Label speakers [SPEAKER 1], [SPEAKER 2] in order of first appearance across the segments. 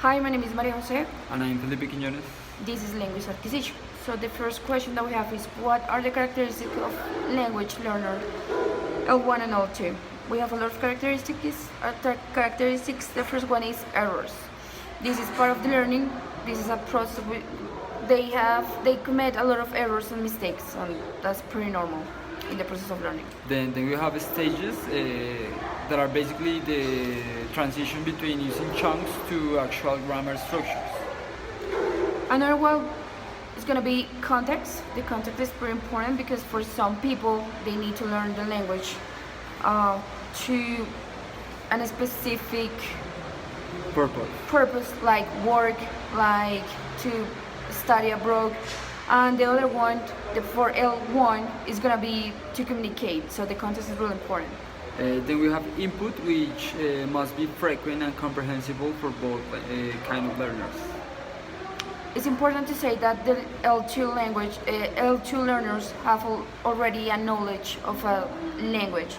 [SPEAKER 1] Hi, my name is Maria Jose.
[SPEAKER 2] And I'm Felipe Quiñones.
[SPEAKER 1] This is language acquisition. So the first question that we have is, what are the characteristics of language learner L1 and L2? We have a lot of characteristics. The first one is errors. This is part of the learning. This is a process. They commit a lot of errors and mistakes, and that's pretty normal in the process of learning.
[SPEAKER 2] Then we have stages that are basically the transition between using chunks to actual grammar structures.
[SPEAKER 1] Another one is going to be context. The context is pretty important because for some people they need to learn the language to a specific purpose, like work, like to study abroad. And the other one, for L1, is going to be to communicate. So the context is really important.
[SPEAKER 2] Then we have input, which must be frequent and comprehensible for both kind of learners.
[SPEAKER 1] It's important to say that the L2 learners have already a knowledge of a language.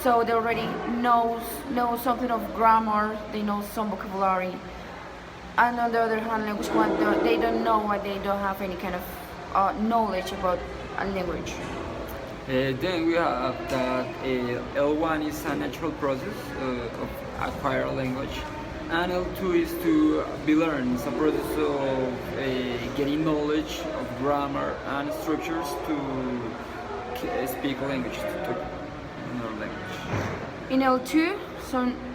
[SPEAKER 1] So they already know something of grammar, they know some vocabulary. And on the other hand, language one, they don't know, or they don't have any kind of knowledge about a language.
[SPEAKER 2] Then we have that L1 is a natural process of acquire a language, and L2 is to be learned. It's a process of getting knowledge of grammar and structures to speak a language, to talk another language.
[SPEAKER 1] In L2,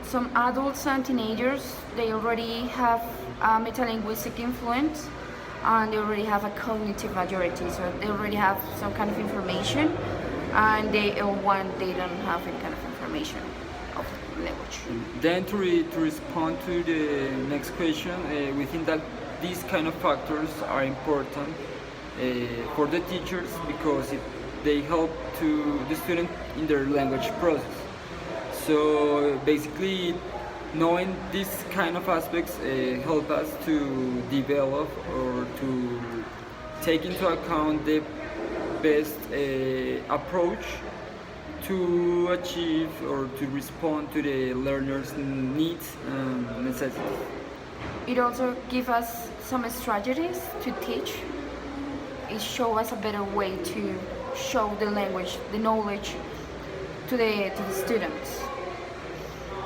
[SPEAKER 1] some adults and teenagers, they already have a metalinguistic influence, and they already have a cognitive majority, so they already have some kind of information, and the L1, they don't have any kind of information of language.
[SPEAKER 2] Then to respond to the next question, we think that these kind of factors are important for the teachers because they help to the student in their language process. So basically, knowing these kind of aspects help us to develop or to take into account the best approach to achieve or to respond to the learner's needs and necessities.
[SPEAKER 1] It also gives us some strategies to teach. It shows us a better way to show the language, the knowledge to the students.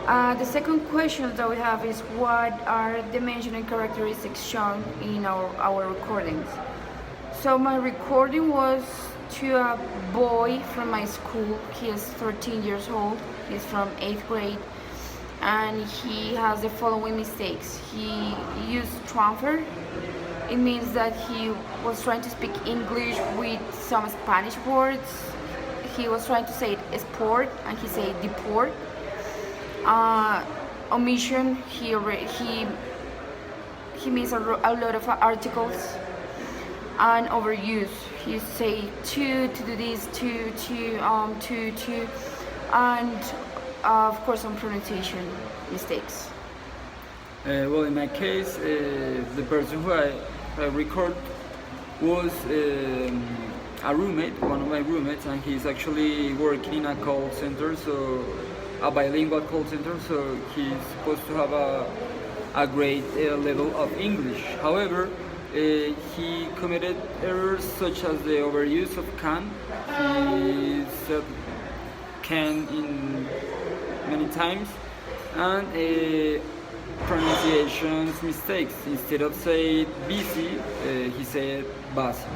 [SPEAKER 1] The second question that we have is, what are the mentioned characteristics shown in our recordings? So my recording was to a boy from my school. He is 13 years old. He's from 8th grade, and he has the following mistakes. He used transfer. It means that he was trying to speak English with some Spanish words. He was trying to say sport, and he said deport. Omission, he missed a lot of articles. And overuse, he say to do this, to, and of course some pronunciation mistakes.
[SPEAKER 2] Well, in my case, the person who I record was a roommate, one of my roommates, and he's actually working in a call center, so a bilingual call center, so he's supposed to have a great level of English. However, he committed errors such as the overuse of can. He said can in many times, and pronunciations mistakes. Instead of saying busy, he said basi.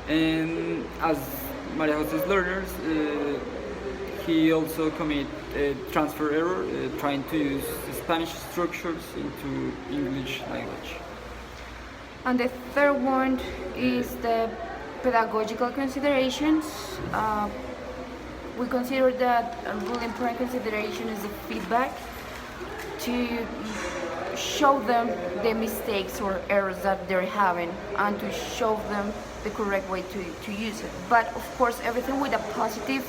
[SPEAKER 2] And as Maria Jose's learners, he also committed transfer error, trying to use Spanish structures into English language.
[SPEAKER 1] And the third one is the pedagogical considerations. We consider that a really important consideration is the feedback, to show them the mistakes or errors that they're having and to show them the correct way to use it. But of course, everything with a positive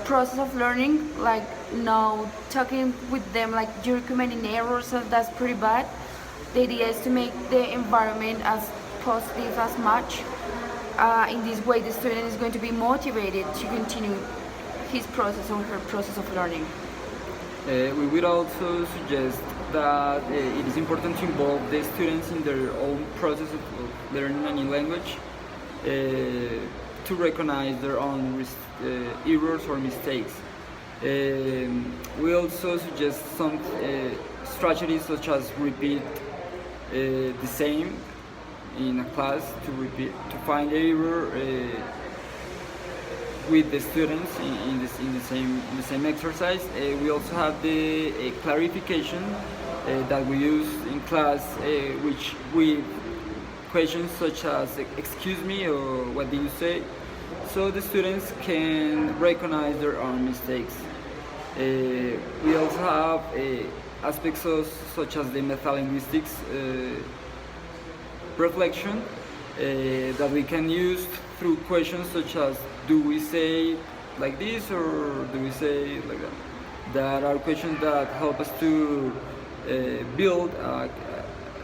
[SPEAKER 1] process of learning, like no talking with them like you're committing errors, so that's pretty bad. The idea is to make the environment as positive as much. In this way, the student is going to be motivated to continue his process or her process of learning.
[SPEAKER 2] We would also suggest that it is important to involve the students in their own process of learning a new language, to recognize their own errors or mistakes. We also suggest some strategies such as repeat the same in a class, to find error with the students in the same exercise. We also have the clarification that we use in class, which with questions such as "excuse me" or "what did you say," so the students can recognize their own mistakes. We also have aspects such as the metalinguistics reflection that we can use through questions such as "do we say like this or do we say like that?" That are questions that help us to build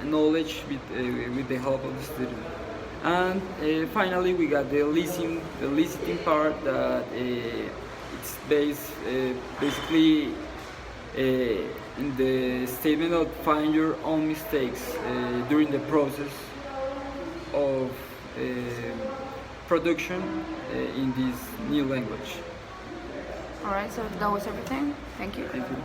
[SPEAKER 2] knowledge with the help of the student. And finally, we got the listening part, that it's based basically in the statement of find your own mistakes during the process of production in this new language.
[SPEAKER 1] All right, so that was everything. Thank you.
[SPEAKER 2] Thank you.